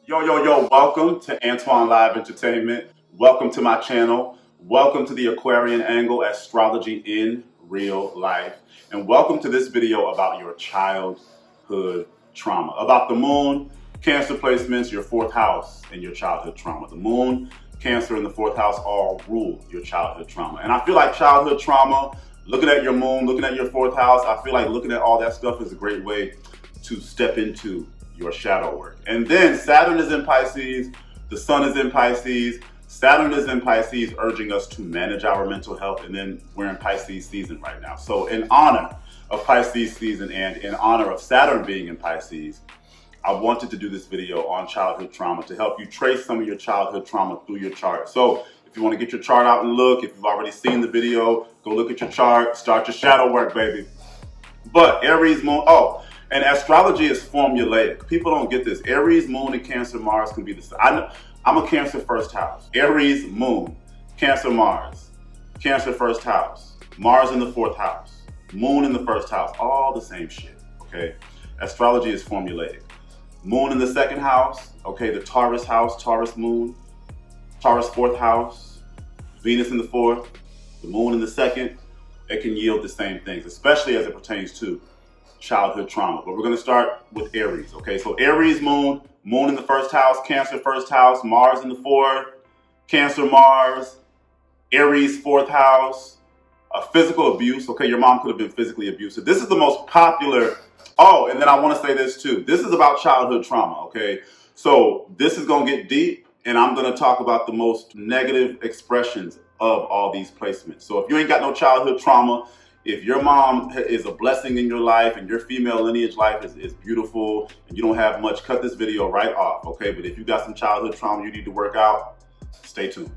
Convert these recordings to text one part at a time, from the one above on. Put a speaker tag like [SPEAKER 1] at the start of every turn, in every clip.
[SPEAKER 1] Yo, welcome to Antoine Live Entertainment. Welcome to my channel. Welcome to the Aquarian Angle Astrology in Real Life. And welcome to this video about your childhood trauma. About the moon, Cancer placements, your fourth house, and your childhood trauma. The moon, Cancer, and the fourth house all rule your childhood trauma. And I feel like childhood trauma, looking at your moon, looking at your fourth house, I feel like looking at all that stuff is a great way to step into your shadow work. And then Saturn is in Pisces, the sun is in Pisces, Saturn is in Pisces, urging us to manage our mental health, and then we're in Pisces season right now. So in honor of Pisces season and in honor of Saturn being in Pisces, I wanted to do this video on childhood trauma to help you trace some of your childhood trauma through your chart. So if you want to get your chart out and look, if you've already seen the video, go look at your chart, start your shadow work, baby. But Aries moon, and astrology is formulaic. People don't get this. Aries, moon, and Cancer, Mars can be the same. I'm a Cancer first house. Aries, moon, Cancer, Mars, Cancer first house, Mars in the fourth house, moon in the first house, all the same shit, okay? Astrology is formulaic. Moon in the second house, okay, the Taurus house, Taurus moon, Taurus fourth house, Venus in the fourth, the moon in the second, it can yield the same things, especially as it pertains to childhood trauma. But we're going to start with Aries, okay? So Aries moon, moon in the first house, Cancer first house, Mars in the fourth, Cancer, Mars, Aries fourth house, physical abuse, okay? Your mom could have been physically abusive. This is the most popular, and then I want to say this too. This is about childhood trauma, okay? So this is going to get deep, and I'm going to talk about the most negative expressions of all these placements. So if you ain't got no childhood trauma, if your mom is a blessing in your life and your female lineage life is beautiful and you don't have much, cut this video right off, okay? But if you got some childhood trauma you need to work out, stay tuned.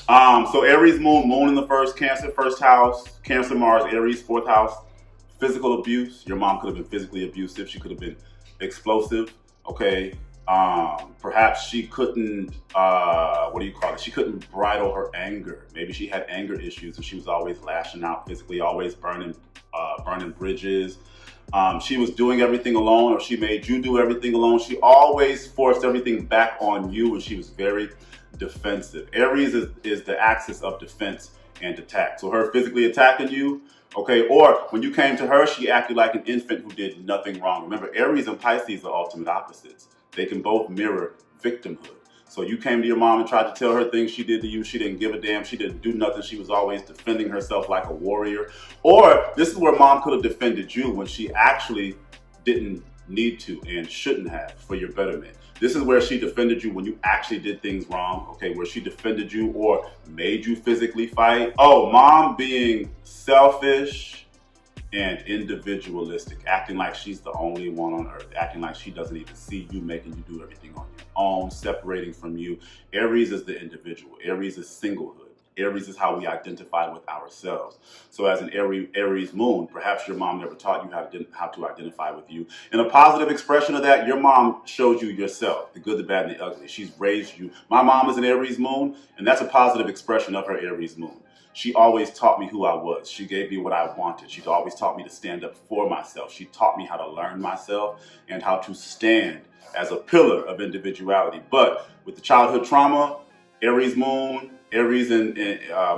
[SPEAKER 1] So Aries moon, moon in the first, Cancer first house, Cancer, Mars, Aries fourth house, physical abuse. Your mom could have been physically abusive. She could have been explosive, okay? Perhaps she couldn't, she couldn't bridle her anger. Maybe she had anger issues and she was always lashing out physically, always burning bridges. She was doing everything alone, or she made you do everything alone. She always forced everything back on you, and she was very defensive. Aries is the axis of defense and attack. So her physically attacking you, okay, or when you came to her, she acted like an infant who did nothing wrong. Remember, Aries and Pisces are ultimate opposites. They can both mirror victimhood. So you came to your mom and tried to tell her things she did to you. She didn't give a damn. She didn't do nothing. She was always defending herself like a warrior. Or this is where mom could have defended you when she actually didn't need to and shouldn't have for your betterment. This is where she defended you when you actually did things wrong, okay, where she defended you or made you physically fight. Mom being selfish and individualistic, acting like she's the only one on earth, acting like she doesn't even see you, making you do everything on your own, separating from you. Aries is the individual. Aries is singlehood. Aries is how we identify with ourselves. So as an Aries moon, perhaps your mom never taught you how to identify with you. In a positive expression of that, your mom showed you yourself, the good, the bad, and the ugly. She's raised you. My mom is an Aries moon, and that's a positive expression of her Aries moon. She always taught me who I was. She gave me what I wanted. She always taught me to stand up for myself. She taught me how to learn myself and how to stand as a pillar of individuality. But with the childhood trauma, Aries moon, Aries and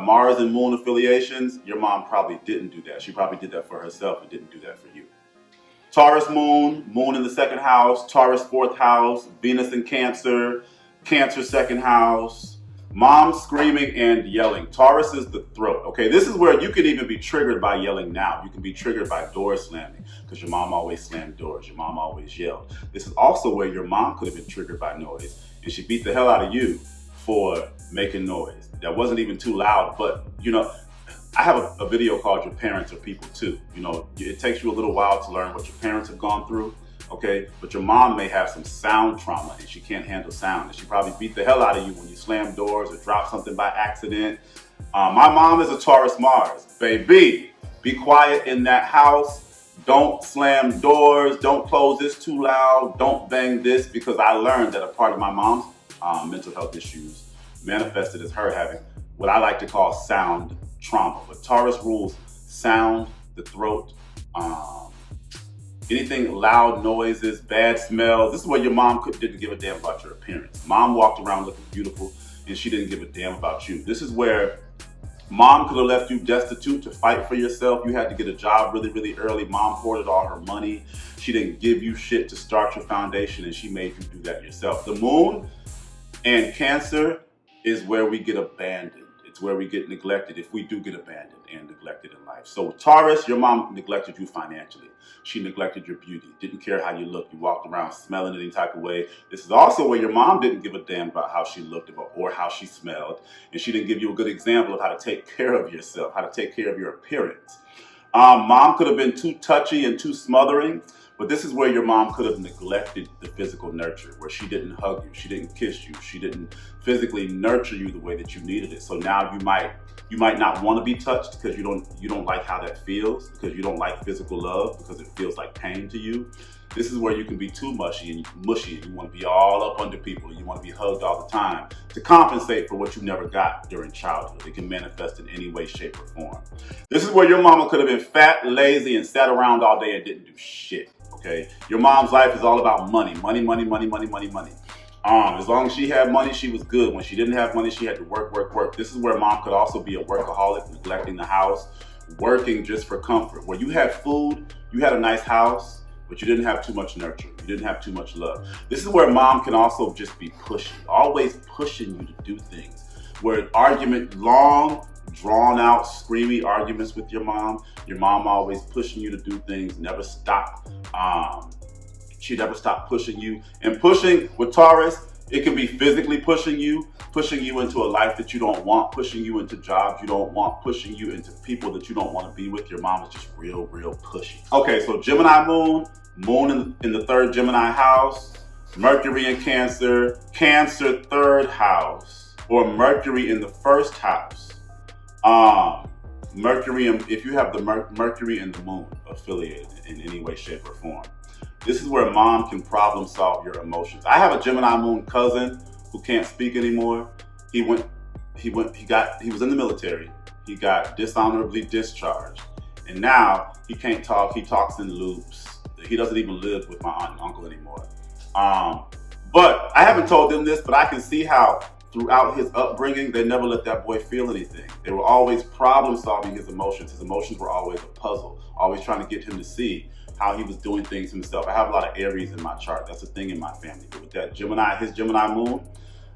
[SPEAKER 1] Mars and moon affiliations, your mom probably didn't do that. She probably did that for herself and didn't do that for you. Taurus moon, moon in the second house, Taurus fourth house, Venus in Cancer, Cancer second house, mom screaming and yelling. Taurus is the throat, okay? This is where you can even be triggered by yelling now. You can be triggered by door slamming because your mom always slammed doors. Your mom always yelled. This is also where your mom could have been triggered by noise and she beat the hell out of you for making noise. That wasn't even too loud, but I have a video called Your Parents Are People Too. It takes you a little while to learn what your parents have gone through, okay? But your mom may have some sound trauma and she can't handle sound. And she probably beat the hell out of you when you slam doors or drop something by accident. My mom is a Taurus Mars. Baby, be quiet in that house. Don't slam doors. Don't close this too loud. Don't bang this, because I learned that a part of my mom's mental health issues manifested as her having what I like to call sound trauma. But Taurus rules sound, the throat, anything loud noises, bad smells. This is where your mom didn't give a damn about your appearance. Mom walked around looking beautiful and she didn't give a damn about you. This is where mom could have left you destitute to fight for yourself. You had to get a job really, really early. Mom hoarded all her money. She didn't give you shit to start your foundation and she made you do that yourself. The moon and Cancer is where we get abandoned. It's where we get neglected if we do get abandoned and neglected in life. So Taurus, your mom neglected you financially. She neglected your beauty, didn't care how you looked. You walked around smelling any type of way. This is also where your mom didn't give a damn about how she looked or how she smelled. And she didn't give you a good example of how to take care of yourself, how to take care of your appearance. Mom could have been too touchy and too smothering, but this is where your mom could have neglected the physical nurture, where she didn't hug you, she didn't kiss you, she didn't physically nurture you the way that you needed it. So now you might not want to be touched because you don't like how that feels, because you don't like physical love, because it feels like pain to you. This is where you can be too mushy and you want to be all up under people. You want to be hugged all the time to compensate for what you never got during childhood. It can manifest in any way, shape, or form. This is where your mama could have been fat, lazy, and sat around all day and didn't do shit. Okay, your mom's life is all about money, money, money, money, money, money, money. As long as she had money, she was good. When she didn't have money, she had to work, work, work. This is where mom could also be a workaholic, neglecting the house, working just for comfort. Where you had food, you had a nice house, but you didn't have too much nurture. You didn't have too much love. This is where mom can also just be pushy, always pushing you to do things. Where long, drawn out, screamy arguments with your mom always pushing you to do things, never stop. She never stopped pushing you. And pushing with Taurus, it can be physically pushing you into a life that you don't want, pushing you into jobs you don't want, pushing you into people that you don't want to be with. Your mom is just real, real pushy. Okay, so Gemini Moon, Moon in the third Gemini house, Mercury in Cancer, Cancer third house, or Mercury in the first house. Mercury, if you have the Mercury and the Moon affiliated in any way, shape, or form, this is where mom can problem solve your emotions. I have a Gemini Moon cousin who can't speak anymore. He was in the military. He got dishonorably discharged. And now he can't talk. He talks in loops. He doesn't even live with my aunt and uncle anymore. But I haven't told them this, but I can see how throughout his upbringing, they never let that boy feel anything. They were always problem solving his emotions. His emotions were always a puzzle, always trying to get him to see how he was doing things himself. I have a lot of Aries in my chart. That's a thing in my family. But with that Gemini, his Gemini Moon,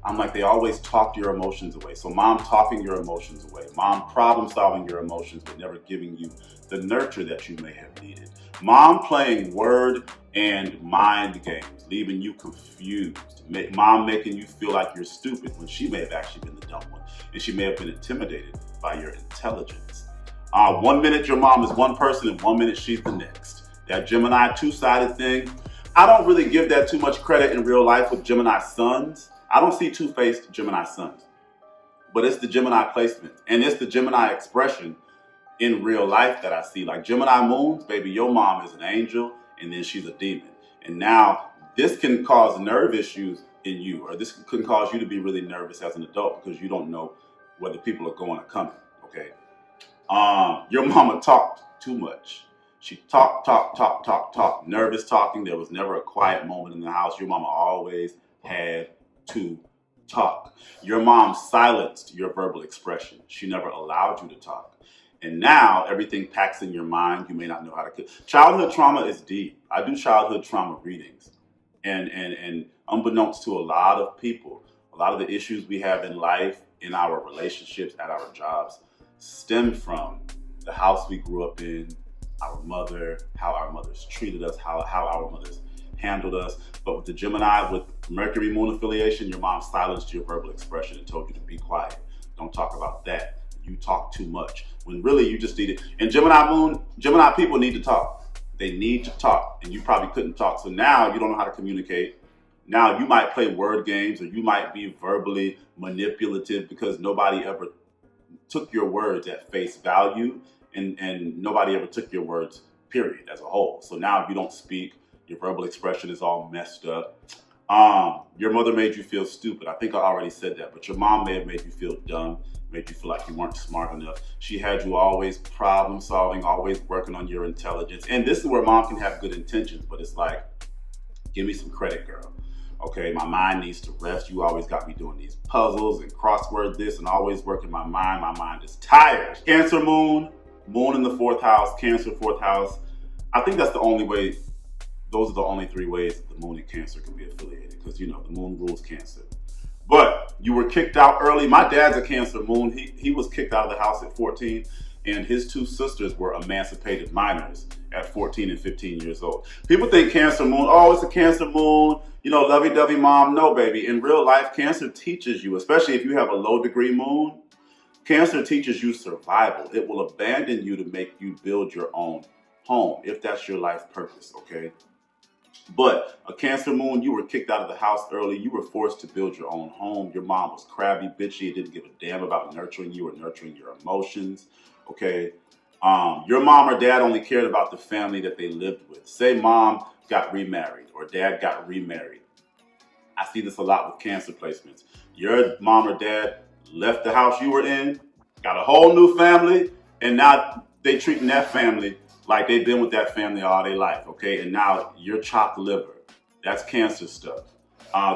[SPEAKER 1] I'm like, they always talk your emotions away. So mom talking your emotions away. Mom problem solving your emotions, but never giving you the nurture that you may have needed. Mom playing word and mind games, leaving you confused. Mom making you feel like you're stupid when she may have actually been the dumb one. And she may have been intimidated by your intelligence. 1 minute your mom is one person and 1 minute she's the next. That Gemini two-sided thing, I don't really give that too much credit in real life with Gemini suns. I don't see two-faced Gemini suns, but it's the Gemini placement and it's the Gemini expression in real life that I see. Like Gemini moons, baby, your mom is an angel and then she's a demon. And now this can cause nerve issues in you, or this can cause you to be really nervous as an adult because you don't know whether people are going or coming, okay? Your mama talked too much. She talked, nervous talking. There was never a quiet moment in the house. Your mama always had to talk. Your mom silenced your verbal expression. She never allowed you to talk. And now everything packs in your mind. You may not know how to. Childhood trauma is deep. I do childhood trauma readings. And unbeknownst to a lot of people, a lot of the issues we have in life, in our relationships, at our jobs, stem from the house we grew up in, our mother, how our mothers treated us, how our mothers handled us. But with the Gemini, with Mercury Moon affiliation, your mom silenced your verbal expression and told you to be quiet. Don't talk about that. You talk too much. When really you just need it. And Gemini Moon, Gemini people need to talk. They need to talk. And you probably couldn't talk. So now you don't know how to communicate. Now you might play word games, or you might be verbally manipulative because nobody ever took your words at face value. And nobody ever took your words, period, as a whole. So now if you don't speak, your verbal expression is all messed up. Your mother made you feel stupid. I think I already said that, but your mom may have made you feel dumb, made you feel like you weren't smart enough. She had you always problem solving, always working on your intelligence. And this is where mom can have good intentions, but it's like, give me some credit, girl. Okay, my mind needs to rest. You always got me doing these puzzles and crossword this and always working my mind. My mind is tired. Cancer Moon, Moon in the fourth house, Cancer fourth house. I think that's the only way. Those are the only three ways that the Moon and Cancer can be affiliated, because you know the Moon rules Cancer. But you were kicked out early. My dad's a Cancer Moon. He was kicked out of the house at 14, and his two sisters were emancipated minors at 14 and 15 years old. People think Cancer Moon, oh, it's a Cancer Moon, you know, lovey-dovey mom. No, baby. In real life, Cancer teaches you, especially if you have a low-degree Moon, Cancer teaches you survival. It will abandon you to make you build your own home, if that's your life purpose, okay? But a Cancer Moon, you were kicked out of the house early. You were forced to build your own home. Your mom was crabby, bitchy. It didn't give a damn about nurturing you or nurturing your emotions. Okay. Your mom or dad only cared about the family that they lived with. Say mom got remarried or dad got remarried. I see this a lot with Cancer placements. Your mom or dad left the house you were in, got a whole new family, and now they treating that family like they've been with that family all their life, okay? And now you're chopped liver. That's Cancer stuff.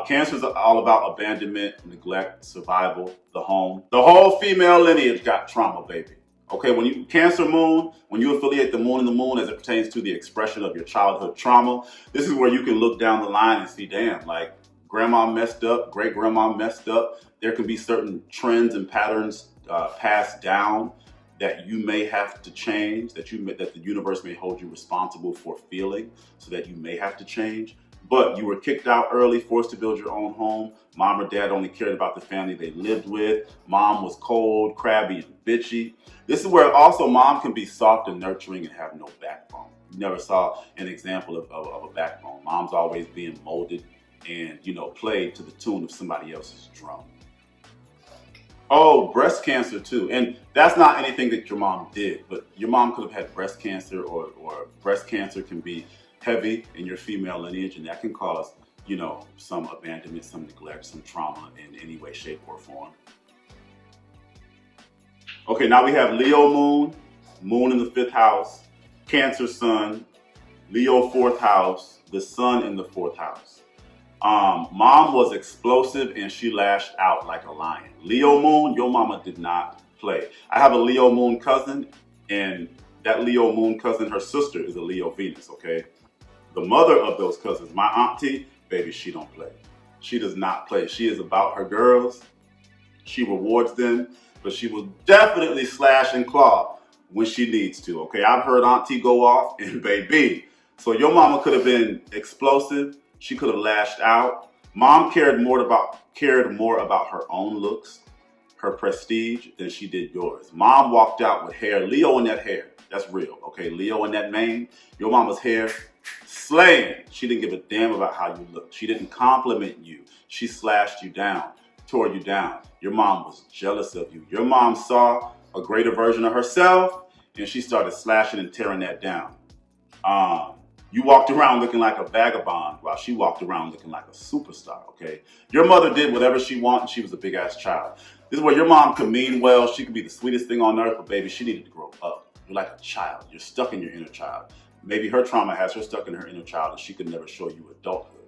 [SPEAKER 1] Cancer is all about abandonment, neglect, survival, the home. The whole female lineage got trauma, baby. Okay, when you Cancer Moon, when you affiliate the Moon and the Moon as it pertains to the expression of your childhood trauma, this is where you can look down the line and see, damn, like grandma messed up, great grandma messed up. There can be certain trends and patterns passed down that you may have to change, that the universe may hold you responsible for feeling, so that you may have to change. But you were kicked out early, forced to build your own home. Mom or dad only cared about the family they lived with. Mom was cold, crabby, and bitchy. This is where also mom can be soft and nurturing and have no backbone. You never saw an example of a backbone. Mom's always being molded and, you know, played to the tune of somebody else's drum. Oh, breast cancer too. And that's not anything that your mom did, but your mom could have had breast cancer, or breast cancer can be heavy in your female lineage, and that can cause, you know, some abandonment, some neglect, some trauma in any way, shape, or form. Okay, now we have Leo Moon, Moon in the fifth house, Cancer Sun, Leo fourth house, the Sun in the fourth house. Mom was explosive and she lashed out like a lion. Leo Moon, your mama did not play. I have a Leo Moon cousin, and that Leo Moon cousin, her sister is a Leo Venus, okay? The mother of those cousins, my auntie, baby, she don't play. She does not play. She is about her girls. She rewards them, but she will definitely slash and claw when she needs to, okay? I've heard auntie go off, and baby. So your mama could have been explosive. She could have lashed out. Mom cared more about her own looks, her prestige, than she did yours. Mom walked out with hair, Leo in that hair. That's real, okay? Leo in that mane. Your mama's hair, slaying. She didn't give a damn about how you looked. She didn't compliment you. She slashed you down, tore you down. Your mom was jealous of you. Your mom saw a greater version of herself, and she started slashing and tearing that down. You walked around looking like a vagabond while she walked around looking like a superstar, okay? Your mother did whatever she wanted. She was a big-ass child. This is where your mom could mean well. She could be the sweetest thing on earth, but baby, she needed to grow up. You're like a child. You're stuck in your inner child. Maybe her trauma has her stuck in her inner child, and she could never show you adulthood.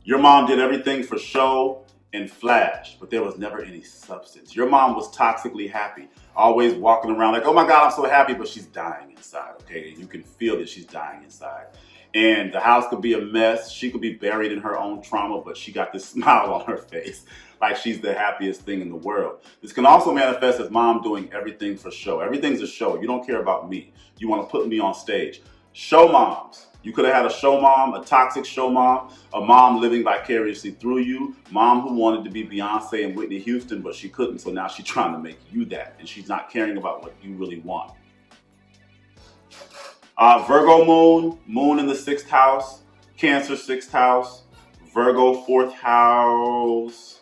[SPEAKER 1] Your mom did everything for show and flash, but there was never any substance. Your mom was toxically happy, always walking around like, oh my God, I'm so happy, but she's dying inside, okay? And you can feel that she's dying inside. And the house could be a mess. She could be buried in her own trauma, but she got this smile on her face, like she's the happiest thing in the world. This can also manifest as mom doing everything for show. Everything's a show. You don't care about me. You want to put me on stage. Show moms. You could have had a show mom, a toxic show mom, a mom living vicariously through you, mom who wanted to be Beyonce and Whitney Houston, but she couldn't, so now she's trying to make you that, and she's not caring about what you really want. Virgo Moon, Moon in the sixth house, Cancer sixth house, Virgo fourth house,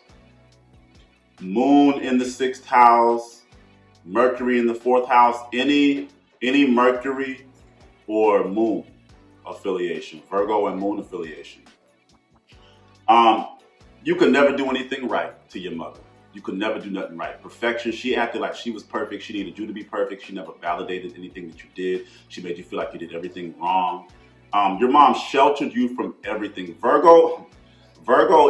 [SPEAKER 1] Moon in the sixth house, Mercury in the fourth house, any Mercury or Moon affiliation, Virgo and Moon affiliation. You could never do anything right to your mother. You could never do nothing right. Perfection, she acted like she was perfect. She needed you to be perfect. She never validated anything that you did. She made you feel like you did everything wrong. Your mom sheltered you from everything. Virgo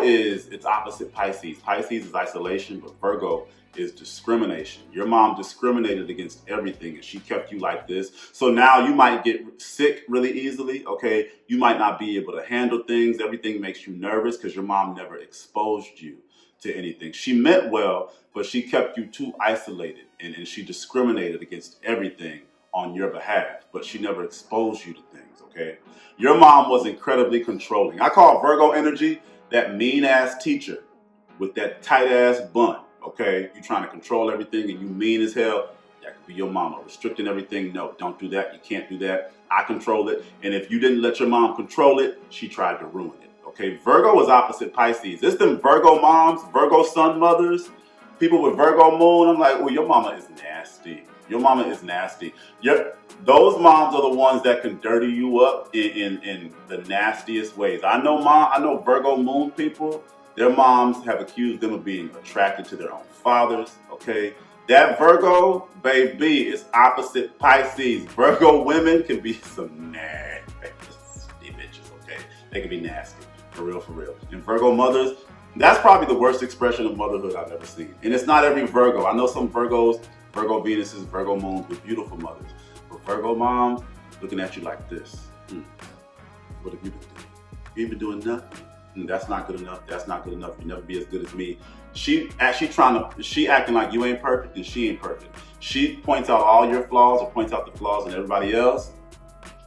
[SPEAKER 1] is its opposite Pisces. Pisces is isolation, but Virgo is discrimination. Your mom discriminated against everything and she kept you like this. So now you might get sick really easily, okay? You might not be able to handle things. Everything makes you nervous because your mom never exposed you to anything. She meant well, but she kept you too isolated and she discriminated against everything on your behalf, but she never exposed you to things, okay? Your mom was incredibly controlling. I call Virgo energy that mean ass teacher with that tight ass bun, okay? You trying to control everything and you mean as hell. That could be your mama. Restricting everything. No, don't do that. You can't do that. I control it. And if you didn't let your mom control it, she tried to ruin it. Okay, Virgo is opposite Pisces. It's them Virgo moms, Virgo sun mothers, people with Virgo moon. I'm like, oh, your mama is nasty. Your mama is nasty. Those moms are the ones that can dirty you up in the nastiest ways. I know Virgo moon people, their moms have accused them of being attracted to their own fathers, okay? That Virgo, baby, is opposite Pisces. Virgo women can be some nasty bitches, okay? They can be nasty. For real, for real. And Virgo mothers, that's probably the worst expression of motherhood I've ever seen. And it's not every Virgo. I know some Virgos, Virgo Venuses, Virgo moons with beautiful mothers. But Virgo moms looking at you like this. What have you been doing? You ain't been doing nothing. That's not good enough. That's not good enough. You'll never be as good as me. She acting like you ain't perfect and she ain't perfect. She points out all your flaws or points out the flaws in everybody else,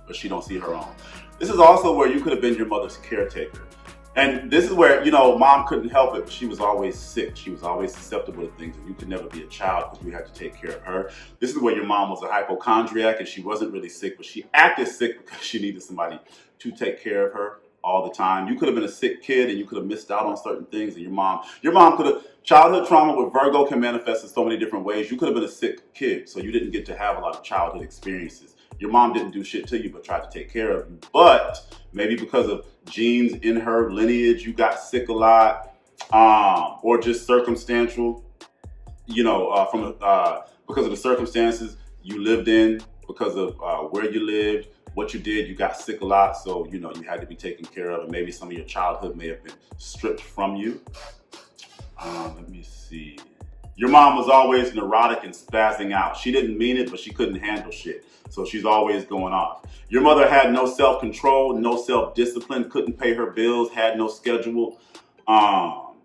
[SPEAKER 1] but she don't see her own. This is also where you could have been your mother's caretaker. And this is where, mom couldn't help it. She was always sick. She was always susceptible to things. And you could never be a child because you had to take care of her. This is where your mom was a hypochondriac and she wasn't really sick, but she acted sick because she needed somebody to take care of her all the time. You could have been a sick kid and you could have missed out on certain things. And your mom could have, childhood trauma with Virgo can manifest in so many different ways. You could have been a sick kid, so you didn't get to have a lot of childhood experiences. Your mom didn't do shit to you, but tried to take care of you. But maybe because of genes in her lineage, you got sick a lot, or just circumstantial, because of the circumstances you lived in, because of where you lived, what you did, you got sick a lot. So, you had to be taken care of. And maybe some of your childhood may have been stripped from you. Let me see. Your mom was always neurotic and spazzing out. She didn't mean it, but she couldn't handle shit. So she's always going off. Your mother had no self-control, no self-discipline, couldn't pay her bills, had no schedule.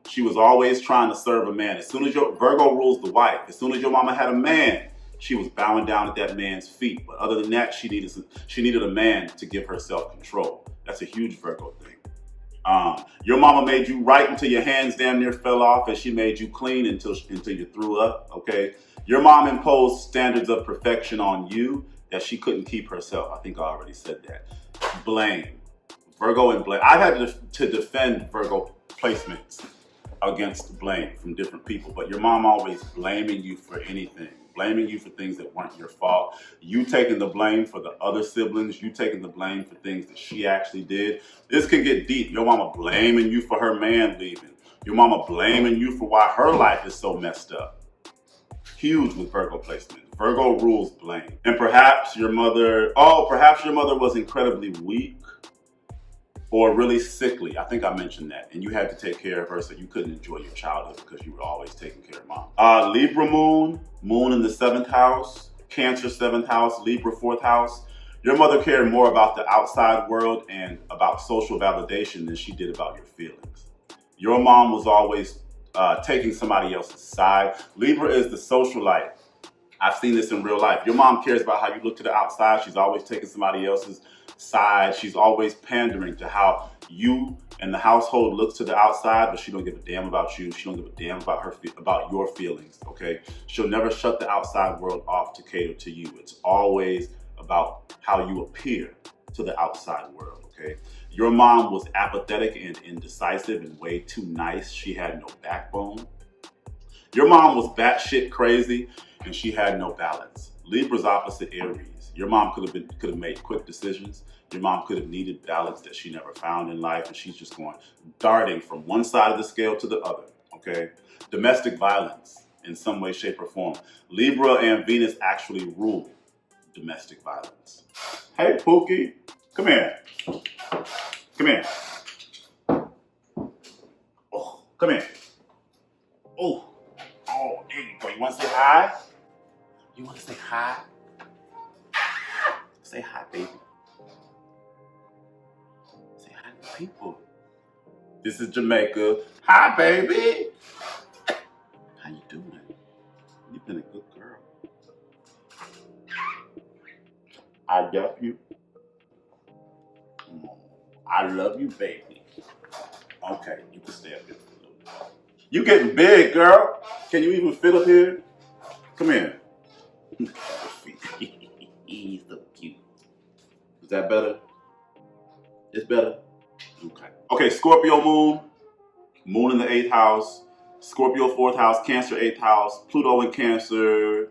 [SPEAKER 1] She was always trying to serve a man. As soon as Virgo rules the wife, as soon as your mama had a man, she was bowing down at that man's feet. But other than that, she needed a man to give her self-control. That's a huge Virgo thing. Your mama made you right until your hands damn near fell off, and she made you clean until you threw up, okay? Your mom imposed standards of perfection on you that she couldn't keep herself. I think I already said that. Blame. Virgo and blame. I've had to defend Virgo placements against blame from different people, but your mom always blaming you for anything. Blaming you for things that weren't your fault. You taking the blame for the other siblings. You taking the blame for things that she actually did. This can get deep. Your mama blaming you for her man leaving. Your mama blaming you for why her life is so messed up. Huge with Virgo placement. Virgo rules blame. And perhaps your mother was incredibly weak or really sickly. I think I mentioned that. And you had to take care of her, so you couldn't enjoy your childhood because you were always taking care of mom. Libra moon in the 7th house, Cancer 7th house, Libra 4th house. Your mother cared more about the outside world and about social validation than she did about your feelings. Your mom was always taking somebody else's side. Libra is the socialite. I've seen this in real life. Your mom cares about how you look to the outside. She's always taking somebody else's side. She's always pandering to how you and the household looks to the outside, but she don't give a damn about you. She don't give a damn about your feelings, okay? She'll never shut the outside world off to cater to you. It's always about how you appear to the outside world, okay? Your mom was apathetic and indecisive and way too nice. She had no backbone. Your mom was batshit crazy and she had no balance. Libra's opposite Aries. Your mom could have made quick decisions. Your mom could have needed balance that she never found in life, and she's just going darting from one side of the scale to the other, okay? Domestic violence in some way, shape, or form. Libra and Venus actually rule domestic violence. Hey, Pookie, come here. Come here. Oh, come here. Oh, there you go. You want to say hi? You want to say hi? Say hi, baby. Say hi to the people. This is Jamaica. Hi, baby. How you doing? You've been a good girl. I love you. I love you, baby. Okay, you can stay up here for a little bit. You getting big, girl. Can you even fit up here? Come here. He's so cute. Is that better? It's better? Okay. Okay, Scorpio Moon. Moon in the 8th house. Scorpio 4th house. Cancer 8th house. Pluto in Cancer.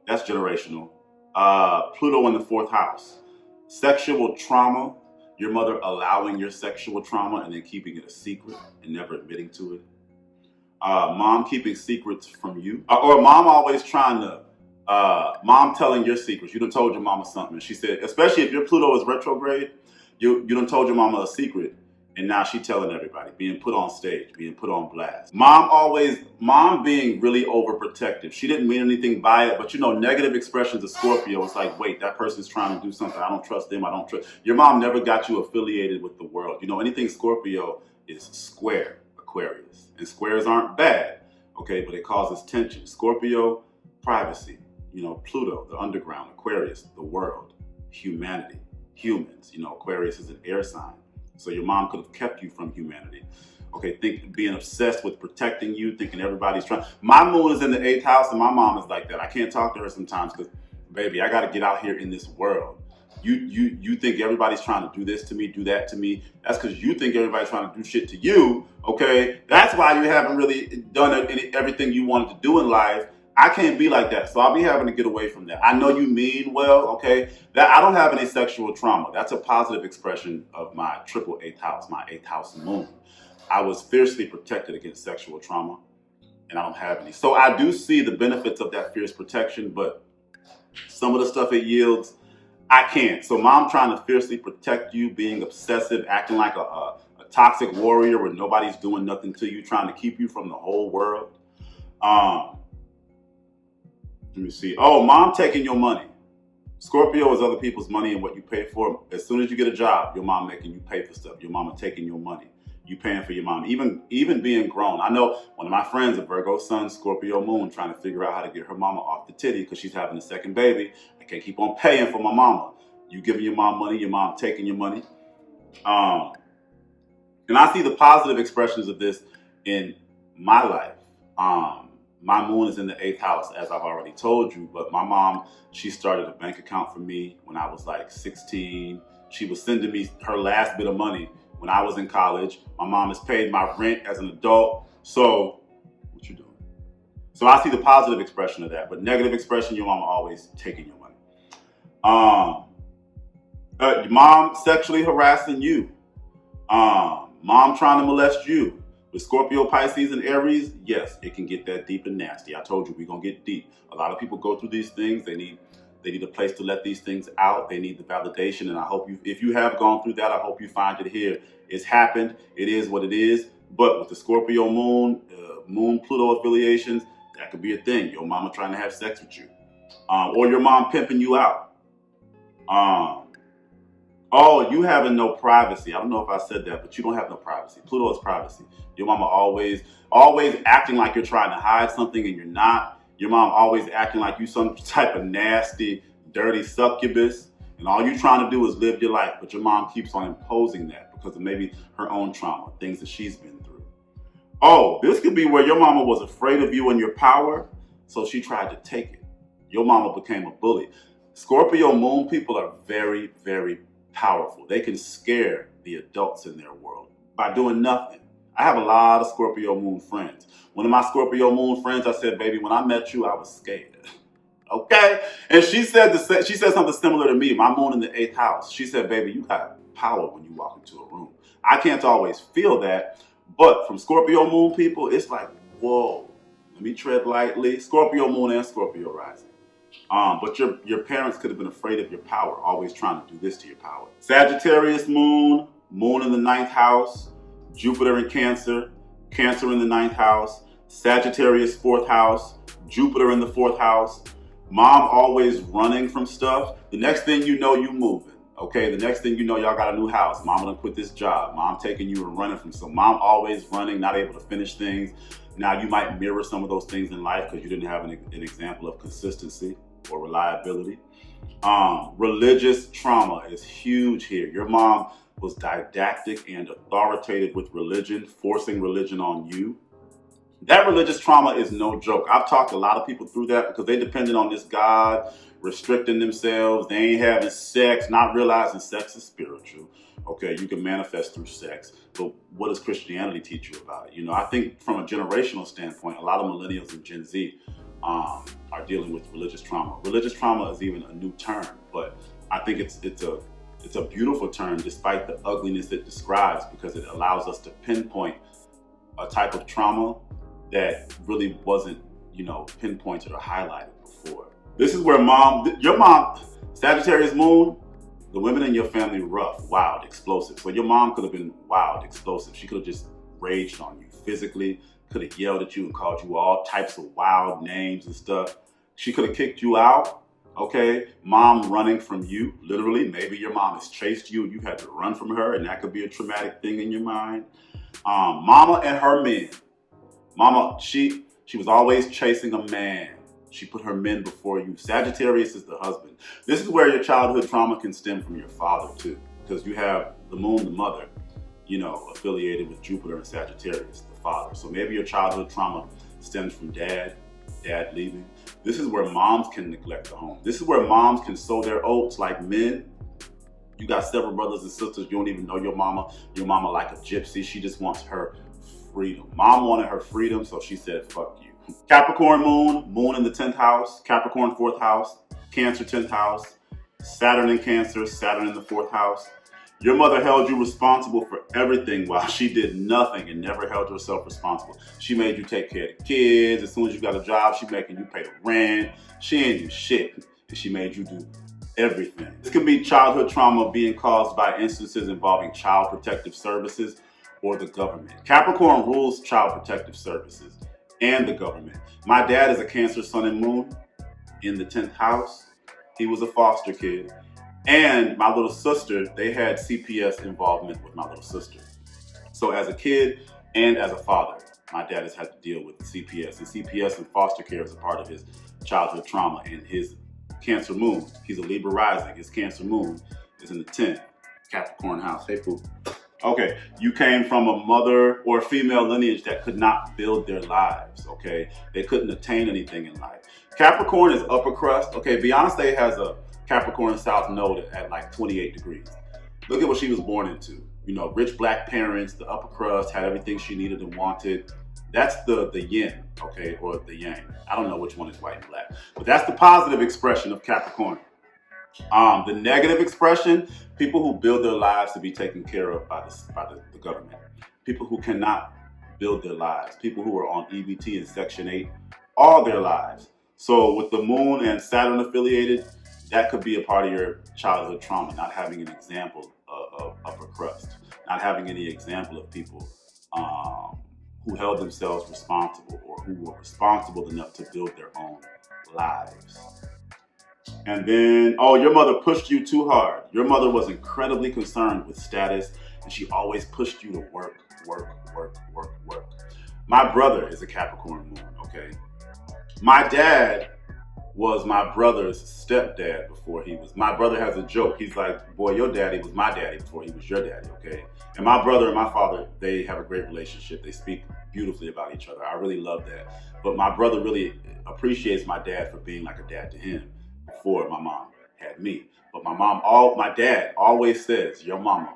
[SPEAKER 1] That's generational. Pluto in the 4th house. Sexual trauma. Your mother allowing your sexual trauma and then keeping it a secret and never admitting to it. Mom keeping secrets from you. Or mom always trying to, mom telling your secrets. You done told your mama something. And she said, especially if your Pluto is retrograde, you done told your mama a secret. And now she telling everybody, being put on stage, being put on blast. Mom being really overprotective. She didn't mean anything by it, but you know, negative expressions of Scorpio, it's like, wait, that person's trying to do something. I don't trust them. I don't trust. Your mom never got you affiliated with the world. You know, anything Scorpio is square Aquarius. And squares aren't bad, okay, but it causes tension. Scorpio, privacy. You know, Pluto, the underground. Aquarius, the world. Humanity. Humans. You know, Aquarius is an air sign. So your mom could have kept you from humanity. Okay, being obsessed with protecting you, thinking everybody's trying. My moon is in the 8th house and my mom is like that. I can't talk to her sometimes because, baby, I got to get out here in this world. You think everybody's trying to do this to me, do that to me. That's because you think everybody's trying to do shit to you, okay? That's why you haven't really done everything you wanted to do in life. I can't be like that, so I'll be having to get away from that. I know you mean well, okay? That I don't have any sexual trauma. That's a positive expression of my triple 8th house, my 8th house moon. I was fiercely protected against sexual trauma, and I don't have any. So I do see the benefits of that fierce protection, but some of the stuff it yields, I can't. So mom trying to fiercely protect you, being obsessive, acting like a toxic warrior where nobody's doing nothing to you, trying to keep you from the whole world. Let me see. Oh, mom taking your money. Scorpio is other people's money and what you pay for. As soon as you get a job, your mom making you pay for stuff. Your mama taking your money. You paying for your mom. Even being grown. I know one of my friends, a Virgo sun, Scorpio moon, trying to figure out how to get her mama off the titty because she's having a second baby. I can't keep on paying for my mama. You giving your mom money, your mom taking your money. And I see the positive expressions of this in my life. My moon is in the 8th house, as I've already told you, but my mom, she started a bank account for me when I was like 16. She was sending me her last bit of money when I was in college. My mom has paid my rent as an adult. So, what you doing? So I see the positive expression of that, but negative expression, your mama always taking your money. Mom sexually harassing you. Mom trying to molest you. With Scorpio, Pisces, and Aries, yes, it can get that deep and nasty. I told you we're gonna get deep. A lot of people go through these things. They need a place to let these things out. They need the validation, and I hope if you have gone through that, I hope you find it here. It's happened. It is what it is. But with the Scorpio Moon, Moon Pluto affiliations, that could be a thing. Your mama trying to have sex with you, or your mom pimping you out. Oh, you having no privacy. I don't know if I said that, but you don't have no privacy. Pluto is privacy. Your mama always acting like you're trying to hide something and you're not. Your mom always acting like you some type of nasty, dirty succubus. And all you're trying to do is live your life. But your mom keeps on imposing that because of maybe her own trauma, things that she's been through. Oh, this could be where your mama was afraid of you and your power, so she tried to take it. Your mama became a bully. Scorpio Moon people are very, very powerful. They can scare the adults in their world by doing nothing. I have a lot of Scorpio Moon friends. One of my Scorpio Moon friends, I said, baby, when I met you, I was scared. Okay? And she said something similar to me. My moon in the 8th house. She said, baby, you got power when you walk into a room. I can't always feel that, but from Scorpio moon people, it's like, whoa, let me tread lightly. Scorpio moon and Scorpio rising. But your parents could have been afraid of your power, always trying to do this to your power. Sagittarius moon, moon in the 9th house, Jupiter in Cancer, Cancer in the 9th house, Sagittarius 4th house, Jupiter in the 4th house. Mom always running from stuff. The next thing you know, you moving. Okay, the next thing you know, y'all got a new house. Mom gonna quit this job. Mom taking you and running from some. Mom always running, not able to finish things. Now you might mirror some of those things in life because you didn't have an example of consistency or reliability. Religious trauma is huge here. Your mom was didactic and authoritative with religion, forcing religion on you. That religious trauma is no joke. I've talked a lot of people through that because they depended on this God, restricting themselves. They ain't having sex, not realizing sex is spiritual. Okay, you can manifest through sex, but what does Christianity teach you about it? You know, I think from a generational standpoint, a lot of millennials and Gen Z are dealing with religious trauma. Religious trauma is even a new term, but I think it's a beautiful term despite the ugliness it describes, because it allows us to pinpoint a type of trauma that really wasn't, you know, pinpointed or highlighted before. This is where your mom, Sagittarius moon, the women in your family rough, wild, explosive. So your mom could have been wild, explosive. She could have just raged on you physically, could have yelled at you and called you all types of wild names and stuff. She could have kicked you out. Okay, mom running from you, literally. Maybe your mom has chased you and you had to run from her, and that could be a traumatic thing in your mind. Mama and her men. Mama, she was always chasing a man. She put her men before you. Sagittarius is the husband. This is where your childhood trauma can stem from your father too, because you have the moon, the mother, you know, affiliated with Jupiter and Sagittarius, the father. So maybe your childhood trauma stems from dad leaving. This is where moms can neglect the home. This is where moms can sow their oats like men. You got several brothers and sisters. You don't even know your mama. Your mama like a gypsy. She just wants her freedom. Mom wanted her freedom, so she said, fuck you. Capricorn moon, moon in the 10th house, Capricorn 4th house, Cancer 10th house, Saturn in Cancer, Saturn in the 4th house. Your mother held you responsible for everything while she did nothing and never held herself responsible. She made you take care of the kids. As soon as you got a job, she making you pay the rent. She ain't do shit, and she made you do everything. This can be childhood trauma being caused by instances involving child protective services or the government. Capricorn rules child protective services and the government. My dad is a Cancer sun and moon in the 10th house. He was a foster kid. And my little sister, they had CPS involvement with my little sister. So as a kid and as a father, my dad has had to deal with CPS. And CPS and foster care is a part of his childhood trauma. And his Cancer moon, he's a Libra rising. His Cancer moon is in the 10th Capricorn house. Hey, fool. Okay, you came from a mother or a female lineage that could not build their lives, okay? They couldn't attain anything in life. Capricorn is upper crust. Okay, Beyonce has a Capricorn South Node at like 28 degrees. Look at what she was born into. You know, rich black parents, the upper crust, had everything she needed and wanted. That's the yin, okay, or the yang. I don't know which one is white and black, but that's the positive expression of Capricorn. The negative expression, people who build their lives to be taken care of by the government. People who cannot build their lives. People who are on EBT and Section 8 all their lives. So with the moon and Saturn affiliated, that could be a part of your childhood trauma, not having an example of upper crust, not having any example of people who held themselves responsible or who were responsible enough to build their own lives. And then, oh, your mother pushed you too hard. Your mother was incredibly concerned with status, and she always pushed you to work. My brother is a Capricorn moon, okay? My dad was my brother's stepdad before he was. My brother has a joke. He's like, boy, your daddy was my daddy before he was your daddy, okay? And my brother and my father, they have a great relationship. They speak beautifully about each other. I really love that. But my brother really appreciates my dad for being like a dad to him before my mom had me. But my dad always says, your mama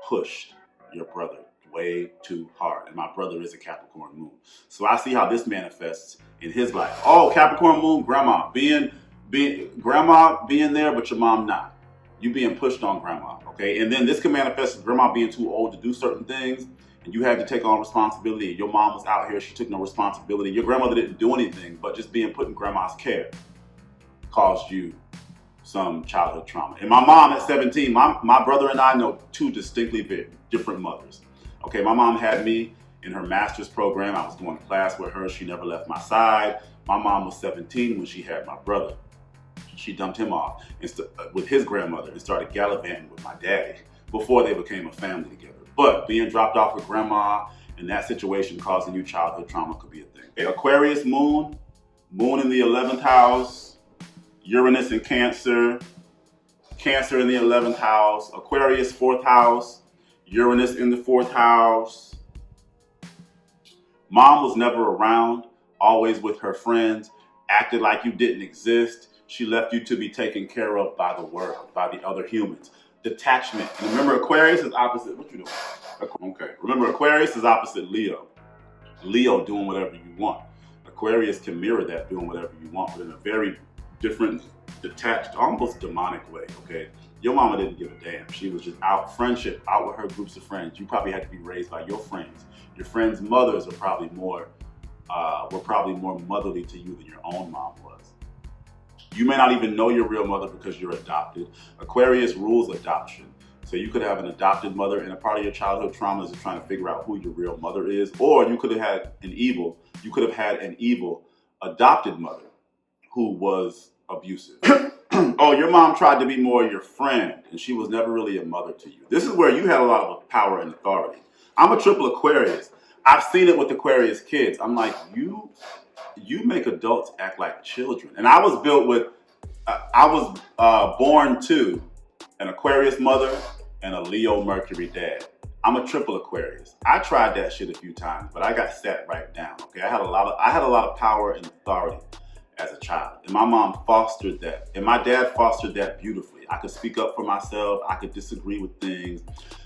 [SPEAKER 1] pushed your brother way too hard. And my brother is a Capricorn Moon. So I see how this manifests in his life. Oh, Capricorn Moon, grandma being there, but your mom not. You being pushed on grandma, okay? And then this can manifest as grandma being too old to do certain things, and you had to take on responsibility. Your mom was out here, she took no responsibility. Your grandmother didn't do anything, but just being put in grandma's care caused you some childhood trauma. And my mom at 17, my brother and I know two distinctly different mothers. Okay, my mom had me in her master's program. I was going to class with her. She never left my side. My mom was 17 when she had my brother. She dumped him off with his grandmother and started gallivanting with my daddy before they became a family together. But being dropped off with grandma in that situation causing you childhood trauma could be a thing. Okay, Aquarius Moon, Moon in the 11th house, Uranus in Cancer, Cancer in the 11th house, Aquarius 4th house, Uranus in the 4th house. Mom was never around, always with her friends, acted like you didn't exist. She left you to be taken care of by the world, by the other humans. Detachment. And remember, Aquarius is opposite. What you doing? Okay. Remember, Aquarius is opposite Leo. Leo doing whatever you want. Aquarius can mirror that, doing whatever you want, but in a very different, detached, almost demonic way. Okay. Your mama didn't give a damn. She was just out, friendship, out with her groups of friends. You probably had to be raised by your friends. Your friends' mothers are probably more, were probably more motherly to you than your own mom was. You may not even know your real mother because you're adopted. Aquarius rules adoption. So you could have an adopted mother, and a part of your childhood trauma is trying to figure out who your real mother is. Or you could have had an evil adopted mother who was abusive. Oh, your mom tried to be more your friend, and she was never really a mother to you. This is where you had a lot of power and authority. I'm a triple Aquarius. I've seen it with Aquarius kids. I'm like, you make adults act like children. And I was built with, born to an Aquarius mother and a Leo Mercury dad. I'm a triple Aquarius. I tried that shit a few times, but I got sat right down. Okay, I had a lot of power and authority as a child, and my mom fostered that, and my dad fostered that beautifully. I could speak up for myself. I could disagree with things,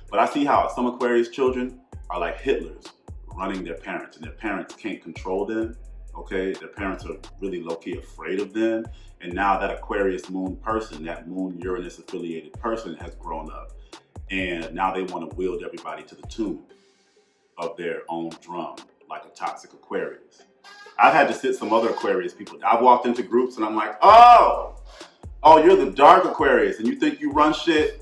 [SPEAKER 1] but I see how some Aquarius children are like Hitlers running their parents, and their parents can't control them. Okay, their parents are really low-key afraid of them, and now that Aquarius Moon person, that Moon Uranus affiliated person has grown up, and now they want to wield everybody to the tune of their own drum, like a toxic Aquarius. I've had to sit some other Aquarius people. I've walked into groups and I'm like, oh, you're the dark Aquarius and you think you run shit?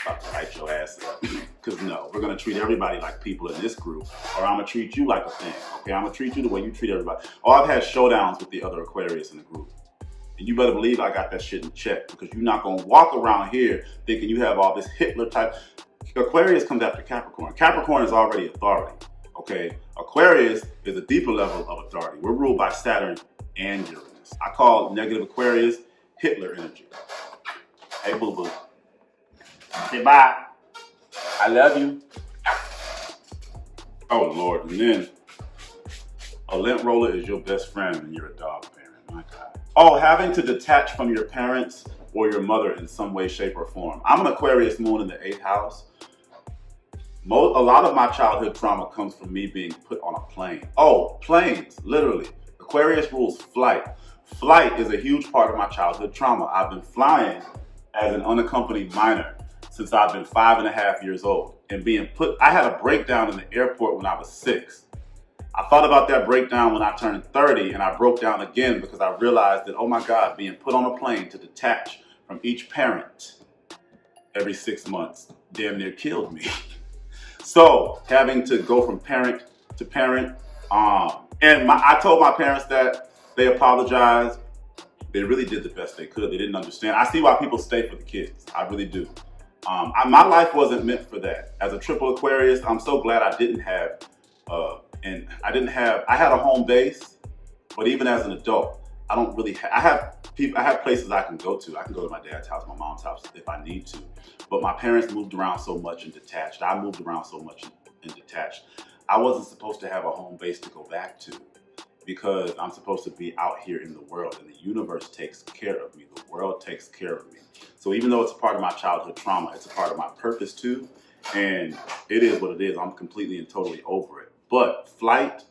[SPEAKER 1] About to write your ass up. Because no, we're going to treat everybody like people in this group, or I'm going to treat you like a thing. Okay, I'm going to treat you the way you treat everybody. Oh, I've had showdowns with the other Aquarius in the group. And you better believe I got that shit in check, because you're not going to walk around here thinking you have all this Hitler type. Aquarius comes after Capricorn. Capricorn is already authority. Okay, Aquarius is a deeper level of authority. We're ruled by Saturn and Uranus. I call negative Aquarius Hitler energy. Hey, boo boo. Say bye. I love you. Oh Lord, and then a lint roller is your best friend when you're a dog parent. My God. Oh, having to detach from your parents or your mother in some way, shape, or form. I'm an Aquarius Moon in the 8th house. A lot of my childhood trauma comes from me being put on a plane. Oh, planes, literally. Aquarius rules flight. Flight is a huge part of my childhood trauma. I've been flying as an unaccompanied minor since I've been 5.5 years old. And I had a breakdown in the airport when I was 6. I thought about that breakdown when I turned 30, and I broke down again because I realized that, oh my God, being put on a plane to detach from each parent every 6 months damn near killed me. So having to go from parent to parent, I told my parents that. They apologized. They really did the best they could. They didn't understand. I see why people stay for the kids. I really do. My life wasn't meant for that. As a triple Aquarius, I'm so glad I didn't have, I had a home base, but even as an adult, I don't really I have places I can go to. I can go to my dad's house, my mom's house if I need to. But my parents moved around so much and detached. I moved around so much and detached. I wasn't supposed to have a home base to go back to, because I'm supposed to be out here in the world, and the universe takes care of me. The world takes care of me. So even though it's a part of my childhood trauma, it's a part of my purpose too. And it is what it is. I'm completely and totally over it. But flight,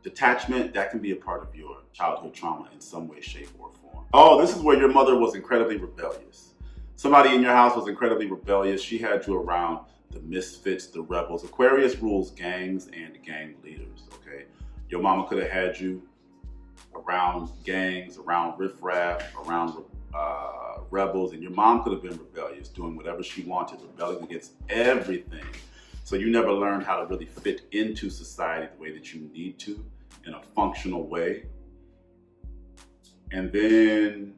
[SPEAKER 1] detachment, that can be a part of your childhood trauma in some way, shape, or form. Oh, this is where your mother was incredibly rebellious. Somebody in your house was incredibly rebellious. She had you around the misfits, the rebels. Aquarius rules gangs and gang leaders, okay? Your mama could have had you around gangs, around riffraff, around rebels, and your mom could have been rebellious, doing whatever she wanted, rebelling against everything. So you never learned how to really fit into society the way that you need to, in a functional way. And then,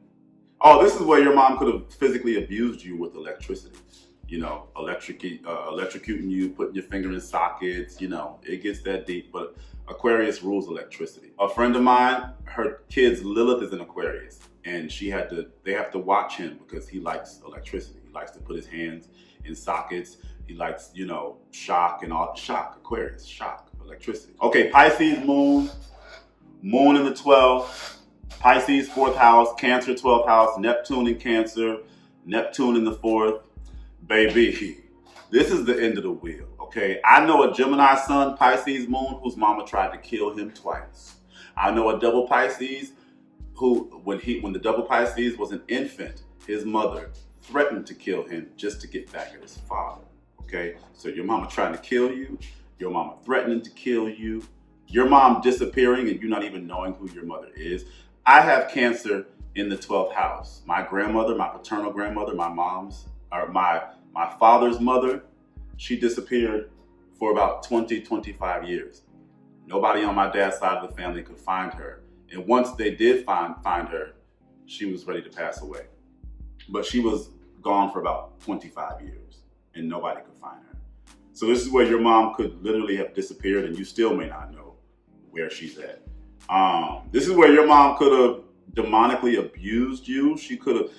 [SPEAKER 1] oh, this is where your mom could have physically abused you with electricity. You know, electrocuting you, putting your finger in sockets, you know, it gets that deep. But Aquarius rules electricity. A friend of mine, her kid's Lilith is an Aquarius, and they have to watch him because he likes electricity. He likes to put his hands in sockets. He likes, you know, shock and all. Shock, Aquarius, shock, electricity. Okay, Pisces Moon, Moon in the 12th, Pisces 4th house, Cancer 12th house, Neptune in Cancer, Neptune in the 4th. Baby, this is the end of the wheel, okay? I know a Gemini sun, Pisces Moon, whose mama tried to kill him twice. I know a double Pisces who, when the double Pisces was an infant, his mother threatened to kill him just to get back at his father, okay? So your mama trying to kill you, your mama threatening to kill you, your mom disappearing and you not even knowing who your mother is. I have Cancer in the 12th house. My grandmother, my paternal grandmother, my father's mother, she disappeared for about 20, 25 years. Nobody on my dad's side of the family could find her. And once they did find her, she was ready to pass away. But she was gone for about 25 years and nobody could find her. So this is where your mom could literally have disappeared and you still may not know where she's at. This is where your mom could have demonically abused you. She could have,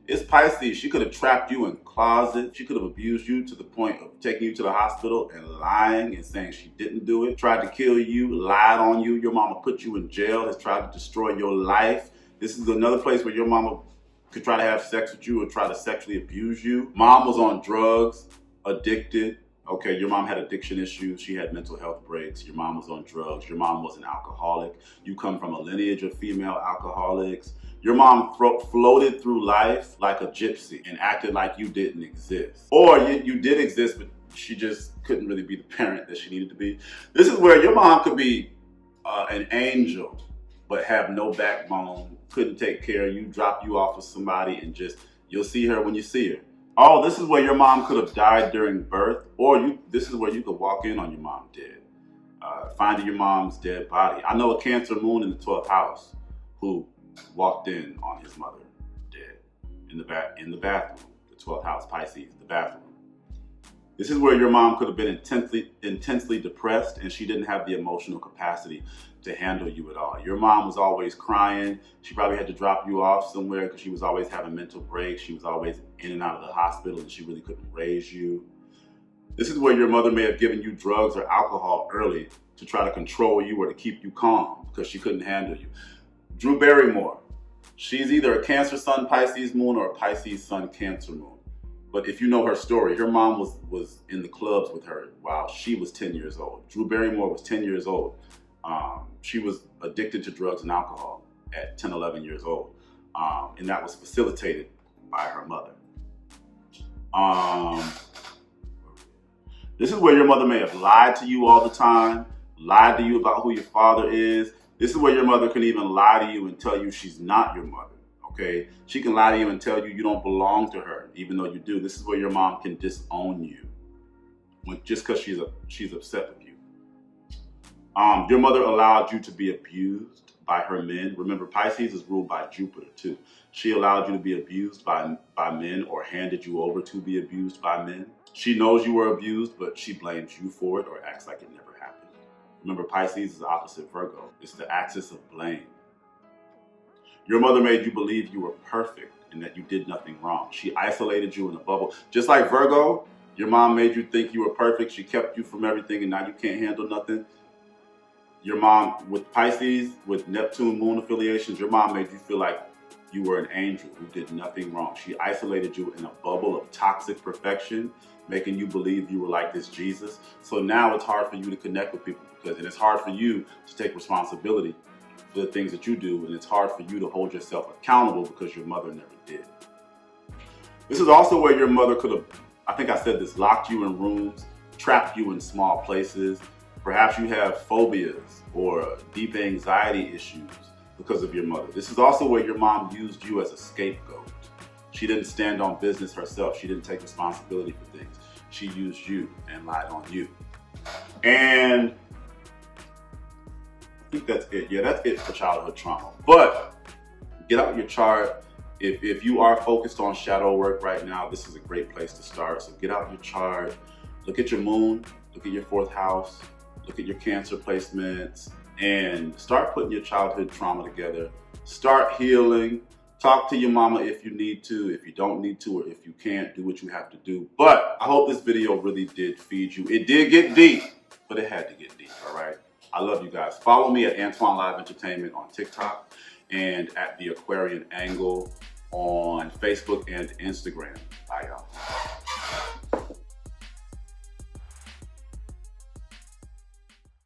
[SPEAKER 1] it's Pisces. She could have trapped you in closets. She could have abused you to the point of taking you to the hospital and lying and saying she didn't do it. Tried to kill you, lied on you. Your mama put you in jail, has tried to destroy your life. This is another place where your mama could try to have sex with you or try to sexually abuse you. Mom was on drugs, addicted. Okay, your mom had addiction issues. She had mental health breaks. Your mom was on drugs. Your mom was an alcoholic. You come from a lineage of female alcoholics. Your mom floated through life like a gypsy and acted like you didn't exist. Or you did exist, but she just couldn't really be the parent that she needed to be. This is where your mom could be an angel, but have no backbone, couldn't take care of you, drop you off with somebody, and just, you'll see her when you see her. Oh, this is where your mom could have died during birth, or this is where you could walk in on your mom dead, finding your mom's dead body. I know a Cancer Moon in the 12th house who walked in on his mother dead in the bathroom, the 12th house, Pisces, the bathroom. This is where your mom could have been intensely depressed and she didn't have the emotional capacity to handle you at all. Your mom was always crying. She probably had to drop you off somewhere because she was always having mental breaks. She was always in and out of the hospital and she really couldn't raise you. This is where your mother may have given you drugs or alcohol early to try to control you or to keep you calm because she couldn't handle you. Drew Barrymore, she's either a Cancer Sun, Pisces Moon, or a Pisces Sun, Cancer Moon. But if you know her story, her mom was in the clubs with her while she was 10 years old. Drew Barrymore was 10 years old. She was addicted to drugs and alcohol at 10, 11 years old. And that was facilitated by her mother. This is where your mother may have lied to you all the time, lied to you about who your father is. This is where your mother can even lie to you and tell you she's not your mother, okay? She can lie to you and tell you you don't belong to her, even though you do. This is where your mom can disown you just because she's upset with you. Your mother allowed you to be abused by her men. Remember, Pisces is ruled by Jupiter too. She allowed you to be abused by men or handed you over to be abused by men. She knows you were abused, but she blames you for it or acts like it never happened. Remember, Pisces is opposite Virgo. It's the axis of blame. Your mother made you believe you were perfect and that you did nothing wrong. She isolated you in a bubble. Just like Virgo, your mom made you think you were perfect. She kept you from everything and now you can't handle nothing. Your mom, with Pisces, with Neptune Moon affiliations, your mom made you feel like you were an angel who did nothing wrong. She isolated you in a bubble of toxic perfection, making you believe you were like this Jesus. So now it's hard for you to connect with people and it's hard for you to take responsibility for the things that you do, and it's hard for you to hold yourself accountable because your mother never did. This is also where your mother could have, I think I said this, locked you in rooms, trapped you in small places. Perhaps you have phobias or deep anxiety issues because of your mother. This is also where your mom used you as a scapegoat. She didn't stand on business herself. She didn't take responsibility for things. She used you and lied on you. And I think that's it. Yeah, that's it for childhood trauma. But get out your chart. If you are focused on shadow work right now, this is a great place to start. So get out your chart, look at your moon, look at your 4th house, look at your Cancer placements, and start putting your childhood trauma together. Start healing. Talk to your mama if you need to. If you don't need to, or if you can't, do what you have to do. But I hope this video really did feed you. It did get deep, but it had to get deep, all right? I love you guys. Follow me at Antoine Live Entertainment on TikTok and at The Aquarian Angle on Facebook and Instagram. Bye, y'all.